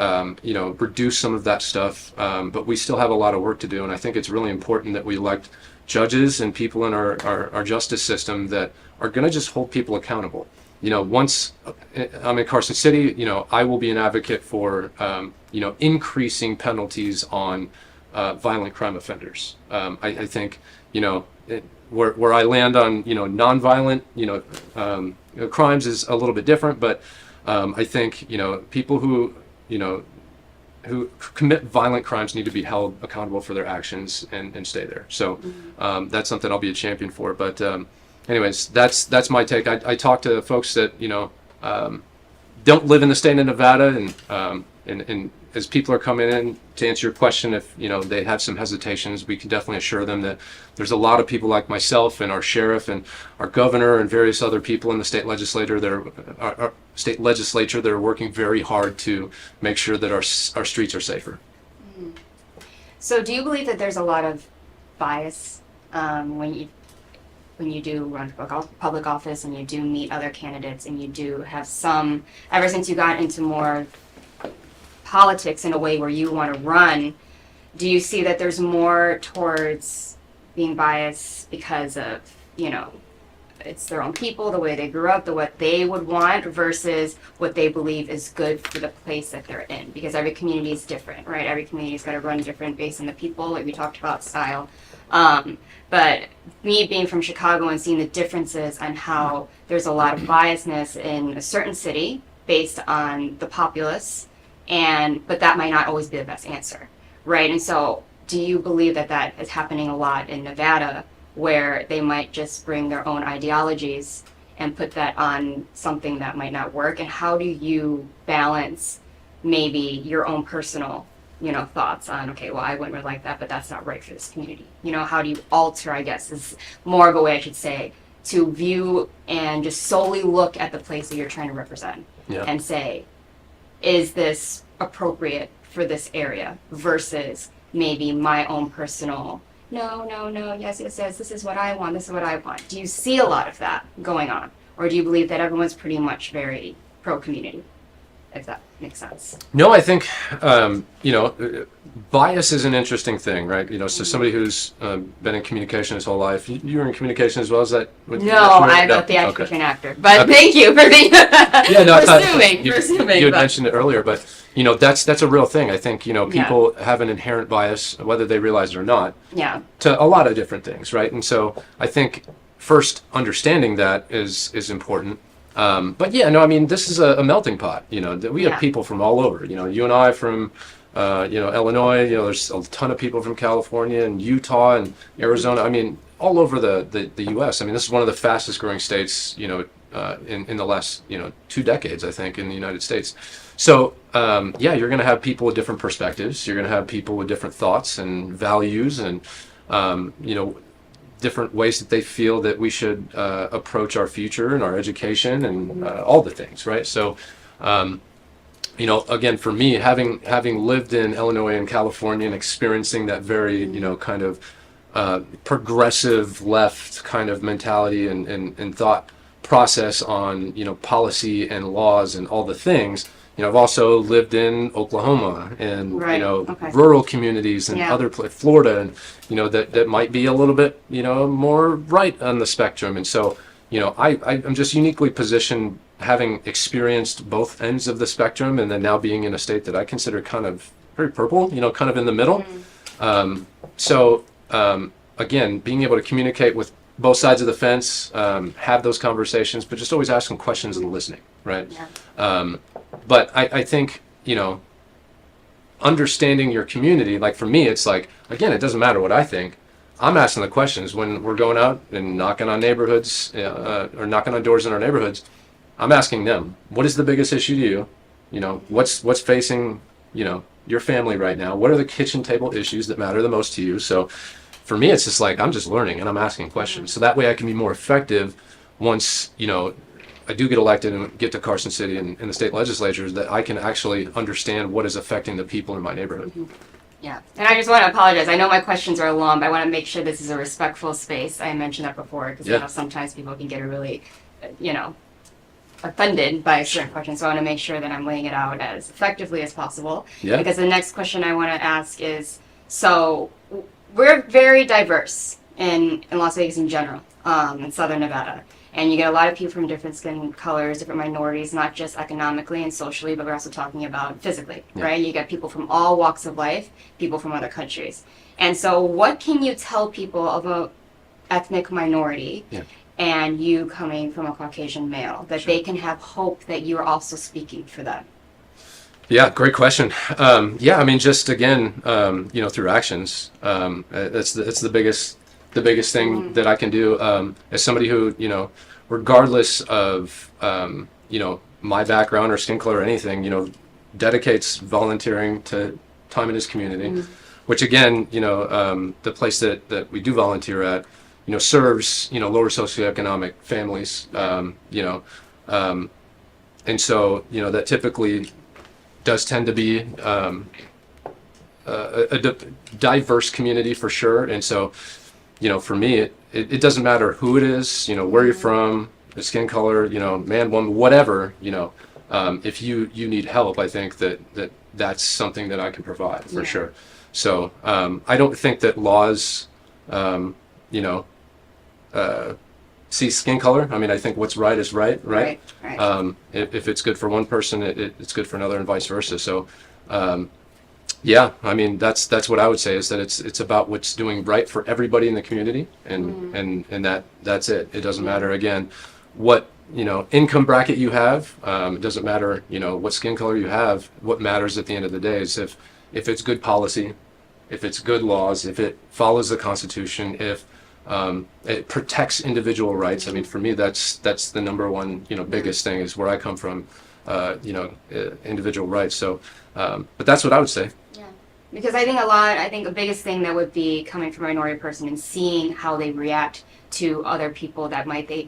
S5: reduce some of that stuff. But we still have a lot of work to do. And I think it's really important that we elect judges and people in our justice system that are going to just hold people accountable. Once I'm in Carson City, I will be an advocate for, increasing penalties on violent crime offenders. I think, where I land on, nonviolent, crimes is a little bit different, but I think, people who commit violent crimes need to be held accountable for their actions and stay there. So that's something I'll be a champion for. But anyways, that's my take. I talk to folks that don't live in the state of Nevada and as people are coming in, to answer your question, if they have some hesitations, we can definitely assure them that there's a lot of people like myself and our sheriff and our governor and various other people in the state legislature that are working very hard to make sure that our streets are safer.
S2: So do you believe that there's a lot of bias when you do run for public office and you do meet other candidates and you do have some, ever since you got into more politics in a way where you want to run, do you see that there's more towards being biased because of, it's their own people, the way they grew up, what they would want versus what they believe is good for the place that they're in? Because every community is different, right? Every community's got to run different based on the people, like we talked about, style. But me being from Chicago and seeing the differences on how there's a lot of biasness in a certain city based on the populace, but that might not always be the best answer, right? And so do you believe that that is happening a lot in Nevada, where they might just bring their own ideologies and put that on something that might not work? And how do you balance maybe your own personal thoughts on, okay, well, I wouldn't really like that, but that's not right for this community. How do you alter, I guess, is more of a way I should say, to view and just solely look at the place that you're trying to represent and say, is this appropriate for this area versus maybe my own personal, no, yes, this is what I want, Do you see a lot of that going on? Or do you believe that everyone's pretty much very pro-community? If that makes sense.
S5: No, I think, bias is an interesting thing, right? So somebody who's been in communication his whole life, you were in communication as well as that?
S2: No, I'm not the actor actor, but thank you for being
S5: you had mentioned it earlier, but that's a real thing. I think, people have an inherent bias, whether they realize it or not, to a lot of different things, right? And so I think first understanding that is important. But this is a melting pot, that we have people from all over, you and I from, Illinois, there's a ton of people from California and Utah and Arizona. All over the U.S. This is one of the fastest growing states, in the last, 2 decades, I think, in the United States. So, you're going to have people with different perspectives. You're going to have people with different thoughts and values and, different ways that they feel that we should approach our future and our education and all the things, right? So, again, for me, having lived in Illinois and California and experiencing that very, kind of progressive left kind of mentality and thought process on, policy and laws and all the things. I've also lived in Oklahoma and, rural communities and other Florida, and, that might be a little bit, more right on the spectrum. And so, I'm just uniquely positioned, having experienced both ends of the spectrum, and then now being in a state that I consider kind of very purple, kind of in the middle. Again, being able to communicate with both sides of the fence, have those conversations, but just always asking questions and listening, right? But I think, understanding your community, like for me, it's like, again, it doesn't matter what I think. I'm asking the questions when we're going out and knocking on neighborhoods or knocking on doors in our neighborhoods. I'm asking them, what is the biggest issue to you? What's facing, your family right now? What are the kitchen table issues that matter the most to you? So for me, it's just like, I'm just learning and I'm asking questions. So that way I can be more effective once, I do get elected and get to Carson City and the state legislatures, that I can actually understand what is affecting the people in my neighborhood.
S2: Yeah, and I just want to apologize. I know my questions are long, but I want to make sure this is a respectful space. I mentioned that before because I know sometimes people can get really, offended by a certain question. So I want to make sure that I'm laying it out as effectively as possible. Yeah. Because the next question I want to ask is, so we're very diverse in Las Vegas in general, in Southern Nevada. And you get a lot of people from different skin colors, different minorities, not just economically and socially, but we're also talking about physically, right? You get people from all walks of life, people from other countries. And so what can you tell people of a ethnic minority and you coming from a Caucasian male, that they can have hope that you're also speaking for them?
S5: Yeah, great question. Just again, through actions, that's the biggest thing that I can do as somebody who, regardless of, my background or skin color or anything, dedicates volunteering to time in his community, which again, the place that we do volunteer at, serves, lower socioeconomic families, and so, that typically does tend to be a diverse community for sure. And so, for me, it doesn't matter who it is, where you're from, the skin color, man, woman, whatever, if you need help, I think that's something that I can provide for sure. So I don't think that laws, see skin color. I mean, I think what's right is right.
S2: Right.
S5: If it's good for one person, it's good for another, and vice versa. So, yeah, I mean, that's what I would say, is that it's about what's doing right for everybody in the community, and that's it. It doesn't matter, again, what income bracket you have. It doesn't matter what skin color you have. What matters at the end of the day is if it's good policy, if it's good laws, if it follows the Constitution, if it protects individual rights. I mean, for me, that's the number one biggest thing, is where I come from, individual rights. So, but that's what I would say.
S2: Yeah, because I think the biggest thing that would be coming from a minority person and seeing how they react to other people that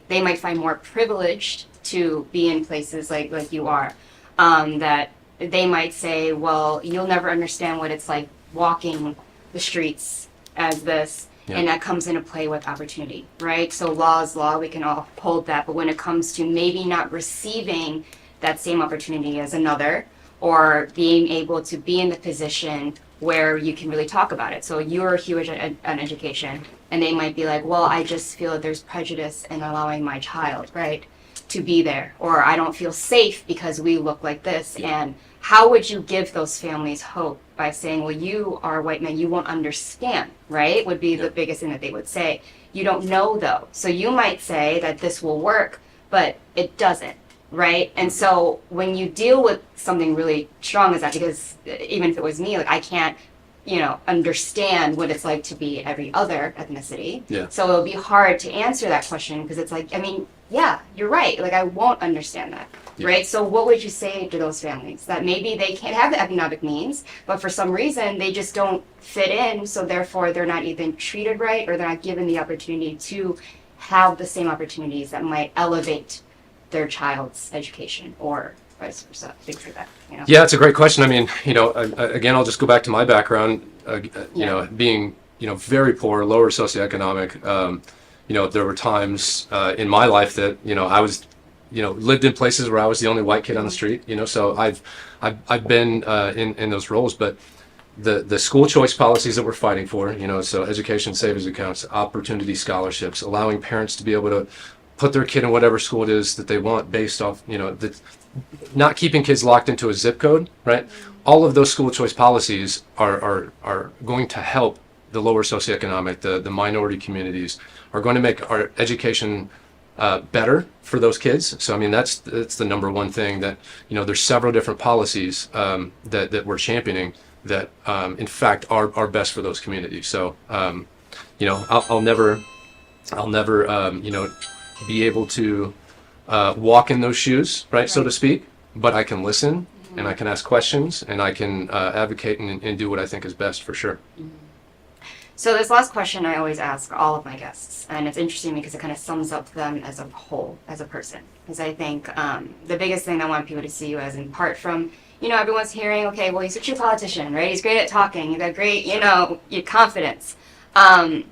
S2: they might find more privileged to be in places like you are, that they might say, well, you'll never understand what it's like walking the streets as this. Yeah. And that comes into play with opportunity, right? So law is law, we can all hold that, but when it comes to maybe not receiving that same opportunity as another, or being able to be in the position where you can really talk about it. So you're huge on education, and they might be like, well, I just feel that there's prejudice in allowing my child, right, to be there, or I don't feel safe because we look like this. And how would you give those families hope by saying, well, you are a white man, you won't understand, right? Would be the biggest thing that they would say. You don't know, though. So you might say that this will work, but it doesn't, right? And so when you deal with something really strong as that, because even if it was me, like, I can't, understand what it's like to be every other ethnicity. Yeah. So it'll be hard to answer that question, because it's like, I mean, yeah, you're right. Like, I won't understand that. Yeah. Right? So what would you say to those families that maybe they can't have the economic means, but for some reason they just don't fit in, so therefore they're not even treated right, or they're not given the opportunity to have the same opportunities that might elevate their child's education, or vice versa, things like that.
S5: Yeah, it's a great question. I mean, again, I'll just go back to my background, being, very poor, lower socioeconomic. There were times in my life that, I was, lived in places where I was the only white kid on the street, so I've been in those roles. But the school choice policies that we're fighting for, so education savings accounts, opportunity scholarships, allowing parents to be able to put their kid in whatever school it is that they want based off, not keeping kids locked into a zip code, right? All of those school choice policies are going to help the lower socioeconomic, the minority communities, are going to make our education better for those kids. So I mean, that's the number one thing, that there's several different policies that we're championing that in fact are best for those communities. So I'll never be able to walk in those shoes, right, so to speak, but I can listen, and I can ask questions, and I can advocate and do what I think is best, for sure.
S2: So this last question I always ask all of my guests, and it's interesting because it kind of sums up them as a whole, as a person. Because I think the biggest thing I want people to see you as, in part from, everyone's hearing, okay, well, he's a true politician, right? He's great at talking. He's got great, your confidence. But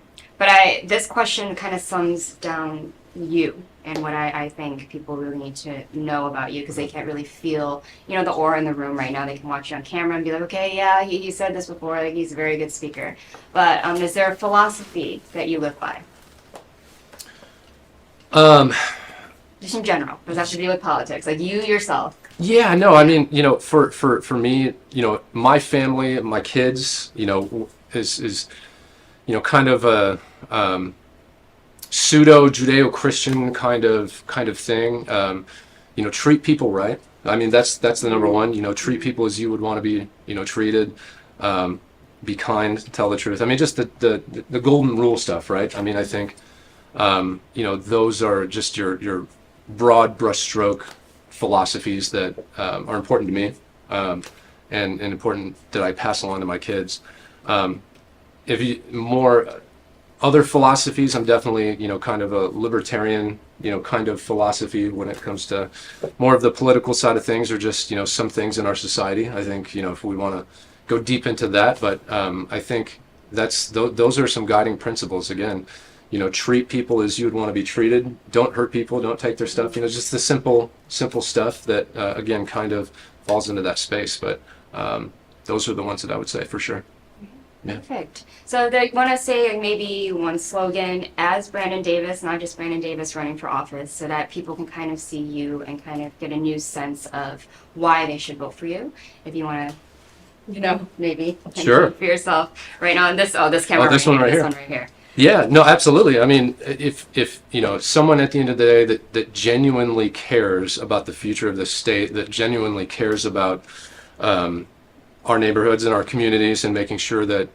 S2: this question kind of sums down you and what I think people really need to know about you, because they can't really feel, the aura in the room right now. They can watch you on camera and be like, okay, yeah, he said this before, like, he's a very good speaker. But is there a philosophy that you live by? Just in general. Does that have to do with politics? Like, you yourself?
S5: Yeah, no, I mean, for me, my family, my kids, is kind of a pseudo Judeo-Christian kind of thing. Treat people right. I mean, that's the number one. Treat people as you would want to be, treated. Be kind, tell the truth. I mean, just the golden rule stuff, right? I mean, I think, those are just your broad brushstroke philosophies that are important to me. and important that I pass along to my kids. If you more other philosophies, I'm definitely, kind of a libertarian, kind of philosophy when it comes to more of the political side of things, or just, some things in our society. I think, if we want to go deep into that, but I think those are some guiding principles. Again, treat people as you would want to be treated. Don't hurt people. Don't take their stuff. Just the simple stuff that, again, kind of falls into that space. But those are the ones that I would say for sure. Yeah.
S2: Perfect. So they want to say like, maybe one slogan as Brandon Davis, not just Brandon Davis running for office, so that people can kind of see you and kind of get a new sense of why they should vote for you. If you want to, maybe
S5: Sure.
S2: for yourself right now on this camera.
S5: This one right here.
S2: This one right here.
S5: Yeah, no, absolutely. I mean, if someone at the end of the day that genuinely cares about the future of the state, that genuinely cares about our neighborhoods and our communities, and making sure that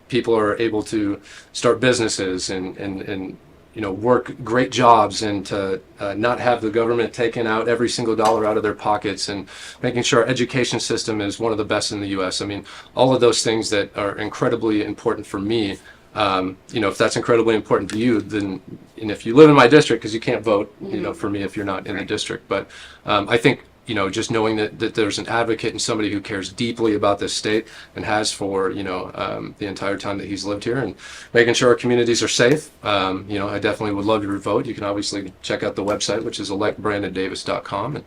S5: people are able to start businesses and work great jobs, and to not have the government taking out every single dollar out of their pockets, and making sure our education system is one of the best in the U.S. I mean, all of those things that are incredibly important for me. If that's incredibly important to you, then, and if you live in my district, because you can't vote, for me if you're not in the district. But I think, just knowing that there's an advocate and somebody who cares deeply about this state, and has for, the entire time that he's lived here, and making sure our communities are safe. I definitely would love your vote. You can obviously check out the website, which is electbrandondavis.com, and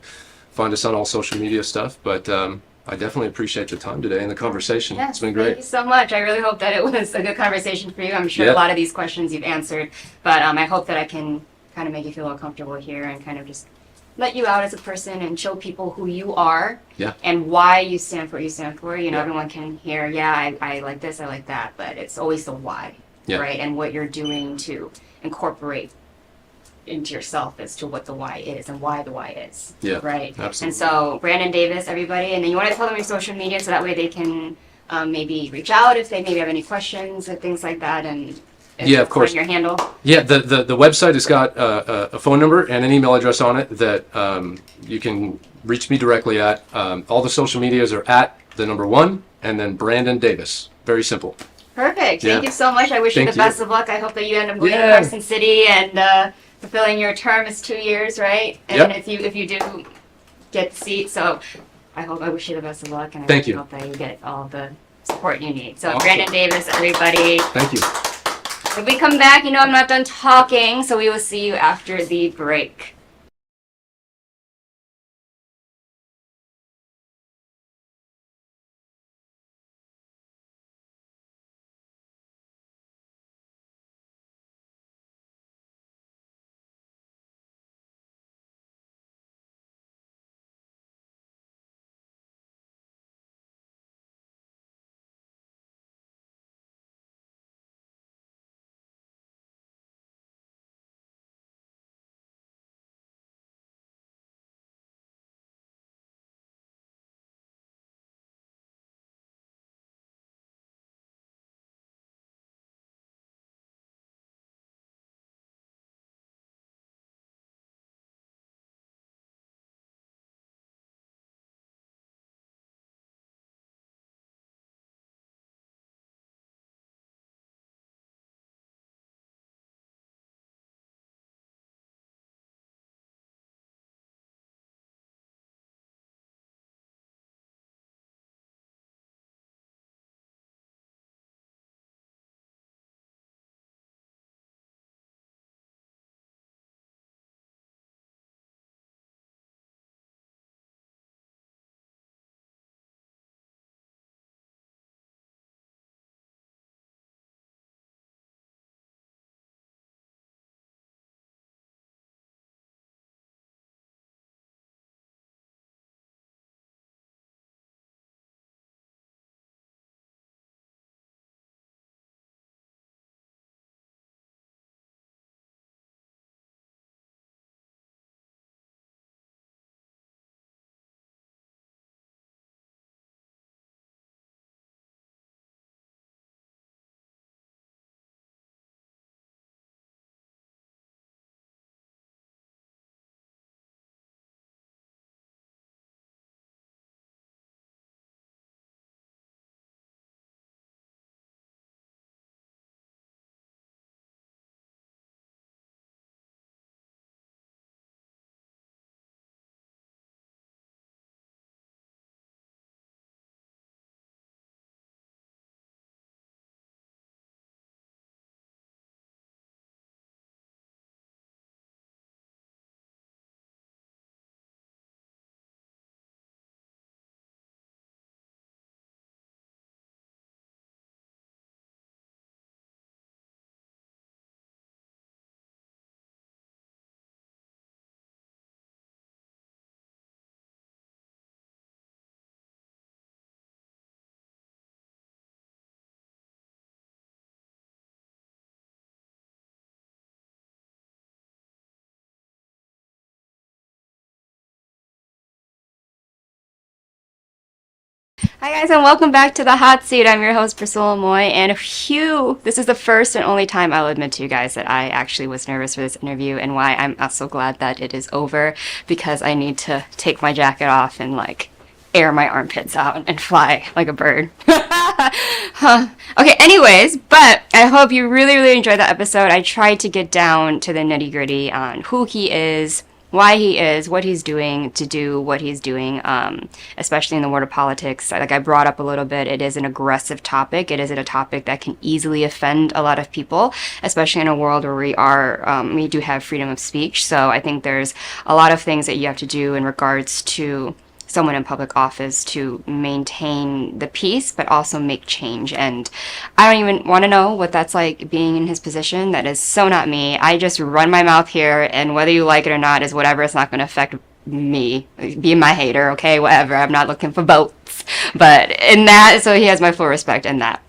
S5: find us on all social media stuff. But I definitely appreciate the time today and the conversation.
S2: Yes,
S5: it's been great.
S2: Thank you so much. I really hope that it was a good conversation for you. I'm sure
S5: Yeah.
S2: a lot of these questions you've answered, but I hope that I can kind of make you feel more comfortable here, and kind of just let you out as a person and show people who you are,
S5: Yeah.
S2: and why you stand for what you stand for.
S5: Yeah.
S2: Everyone can hear, I like this, I like that, but it's always the why,
S5: Yeah.
S2: right? And what you're doing to incorporate into yourself as to what the why is and why the why is.
S5: Yeah,
S2: Right.
S5: absolutely.
S2: And so Brandon Davis, everybody, and then you want to tell them your social media so that way they can maybe reach out if they maybe have any questions and things like that. And
S5: Yeah, of course.
S2: Your handle.
S5: Yeah, the website has got a phone number and an email address on it that you can reach me directly at. All the social medias are at the number 1 and then Brandon Davis. Very simple.
S2: Perfect.
S5: Yeah.
S2: Thank you so much. I wish you
S5: Thank
S2: the best of luck. I hope that you end up going to
S5: Yeah.
S2: Carson City and fulfilling your term is 2 years, right? And
S5: Yep.
S2: if you do get the seat, so I wish you the best of luck, and I
S5: Thank
S2: really
S5: you.
S2: hope that you get all the support you need. So
S5: Awesome.
S2: Brandon Davis, everybody.
S5: Thank you.
S2: When we come back, I'm not done talking, so we will see you after the break. Hi guys, and welcome back to the Hot Seat. I'm your host, Priscilla Moy, and phew, this is the first and only time I'll admit to you guys that I actually was nervous for this interview, and why I'm so glad that it is over, because I need to take my jacket off and like air my armpits out and fly like a bird. Huh. Okay, anyways, but I hope you really enjoyed that episode. I tried to get down to the nitty gritty on who he is, why he is, what he's doing to do what he's doing, especially in the world of politics. Like I brought up a little bit, it is an aggressive topic. It isn't a topic that can easily offend a lot of people, especially in a world where we do have freedom of speech. So I think there's a lot of things that you have to do in regards to someone in public office to maintain the peace, but also make change. And I don't even want to know what that's like being in his position. That is so not me. I just run my mouth here, and whether you like it or not is whatever. It's not going to affect me. Be my hater, okay? Whatever. I'm not looking for votes. But in that, so he has my full respect in that.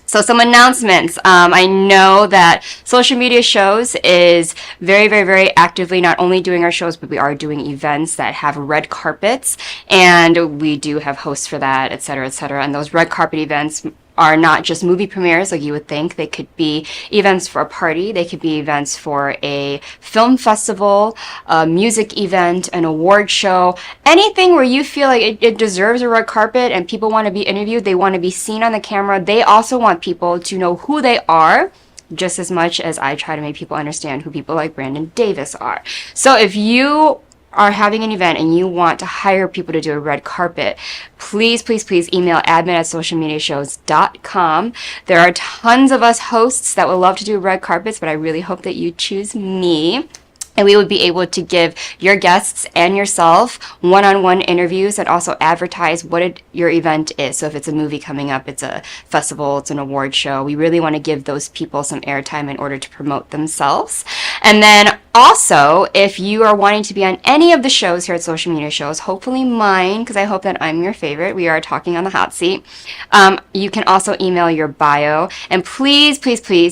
S2: So some announcements. I know that Social Media Shows is very actively not only doing our shows, but we are doing events that have red carpets, and we do have hosts for that, etc., etc. And those red carpet events are not just movie premieres like you would think. They could be events for a party, they could be events for a film festival, a music event, an award show, anything where you feel like it deserves a red carpet and people want to be interviewed, they want to be seen on the camera. They also want people to know who they are, just as much as I try to make people understand who people like Brandon Davis are. So if you are having an event and you want to hire people to do a red carpet, please email admin@socialmediashows.com. There are tons of us hosts that would love to do red carpets, but I really hope that you choose me. And we would be able to give your guests and yourself one-on-one interviews and also advertise what your event is. So if it's a movie coming up, it's a festival, it's an award show, we really want to give those people some airtime in order to promote themselves. And then also, if you are wanting to be on any of the shows here at Social Media Shows, hopefully mine, because I hope that I'm your favorite, we are talking on the hot seat, you can also email your bio. And please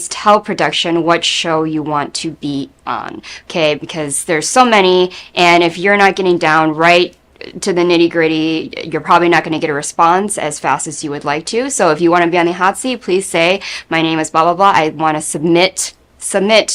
S2: tell production what show you want to be on, okay? Because there's so many, and if you're not getting down right to the nitty gritty, you're probably not going to get a response as fast as you would like to. So if you want to be on the hot seat, please say, my name is blah blah blah, I want to submit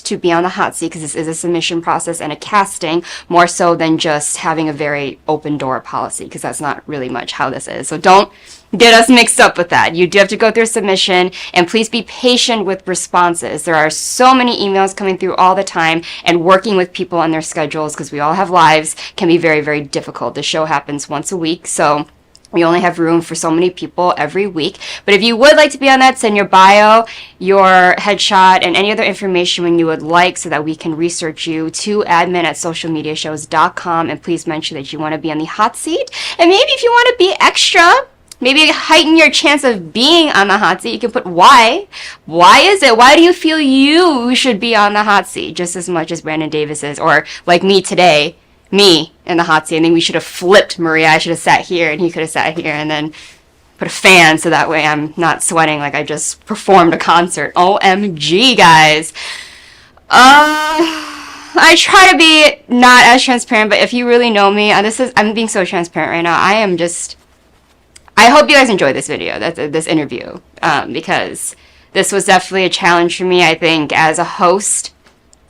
S2: to be on the hot seat, because this is a submission process and a casting, more so than just having a very open door policy, because that's not really much how this is. So don't get us mixed up with that. You do have to go through submission, and please be patient with responses. There are so many emails coming through all the time, and working with people on their schedules, because we all have lives, can be very difficult. The show happens once a week, so we only have room for so many people every week. But if you would like to be on that, send your bio, your headshot, and any other information when you would like, so that we can research you, to admin@socialmediashows.com. And please mention that you want to be on the hot seat. And maybe if you want to be extra, maybe heighten your chance of being on the hot seat, you can put why. Why is it? Why do you feel you should be on the hot seat just as much as Brandon Davis is? Or like me today, me in the hot seat. I think we should have flipped Maria. I should have sat here and he could have sat here, and then put a fan so that way I'm not sweating like I just performed a concert. OMG, guys. I try to be not as transparent, but if you really know me, I'm being so transparent right now. I hope you guys enjoy this video, this interview, because this was definitely a challenge for me. I think as a host,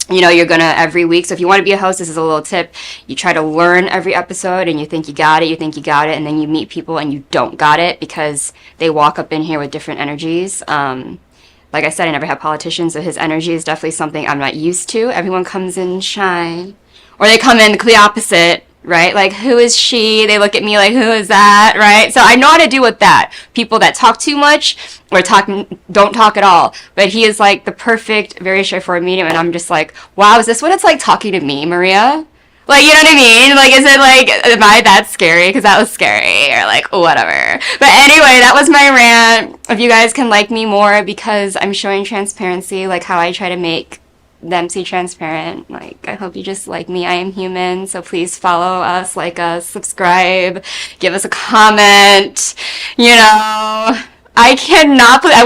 S2: you know, you're gonna every week. So if you want to be a host, this is a little tip. You try to learn every episode, and you think you got it, and then you meet people and you don't got it, because they walk up in here with different energies. Like I said, I never had politicians, so his energy is definitely something I'm not used to. Everyone comes in shy, or they come in the opposite, right? Like, who is she? They look at me like, who is that, right? So I know how to deal with that. People that talk too much or don't talk at all. But he is like the perfect, very straightforward medium, and I'm just like, wow, is this what it's like talking to me, Maria? Like, you know what I mean? Like, is it like, am I that scary? Because that was scary, or like, whatever. But anyway, that was my rant. If you guys can like me more because I'm showing transparency, like how I try to make them see transparent, like, I hope you just like me. I am human, so please follow us, like us, subscribe, give us a comment, you know. I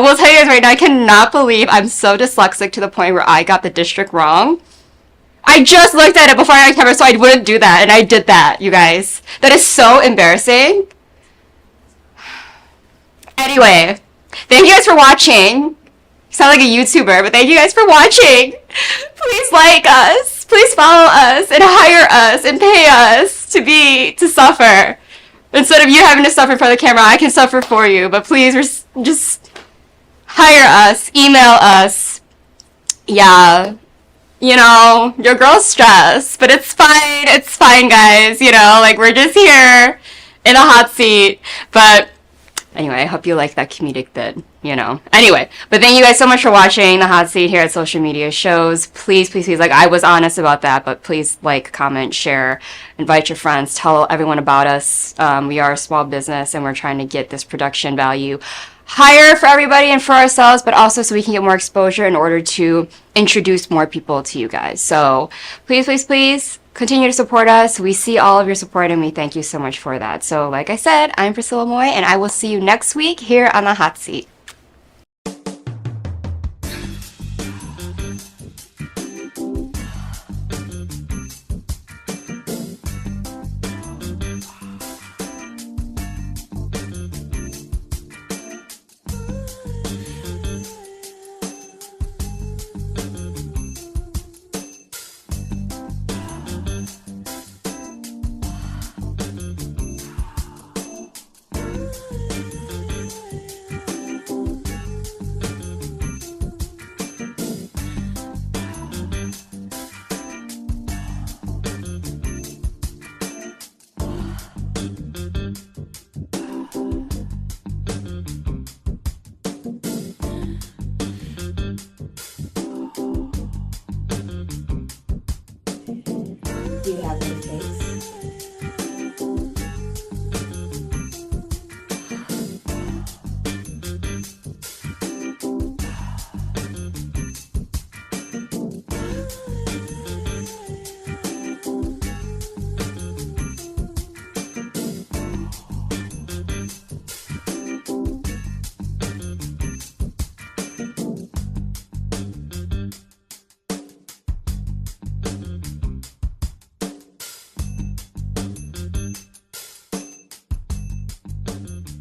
S2: will tell you guys right now, I cannot believe I'm so dyslexic to the point where I got the district wrong. I just looked at it before I got camera, so I wouldn't do that, and I did that, you guys. That is so embarrassing. Anyway, thank you guys for watching. You sound like a YouTuber, but thank you guys for watching. Please like us. Please follow us and hire us and pay us to suffer. Instead of you having to suffer for the camera, I can suffer for you. But please just hire us, email us. Yeah. You know, your girl's stressed, but it's fine. It's fine, guys. You know, like, we're just here in a hot seat. But anyway, I hope you like that comedic bit, you know. Anyway, but thank you guys so much for watching the hot seat here at Social Media Shows. Please, please, please, like, I was honest about that, but please like, comment, share, invite your friends, tell everyone about us. We are a small business, and we're trying to get this production value higher for everybody and for ourselves, but also so we can get more exposure in order to introduce more people to you guys. So please, please, please continue to support us. We see all of your support, and we thank you so much for that. So like I said, I'm Priscilla Moy, and I will see you next week here on the hot seat.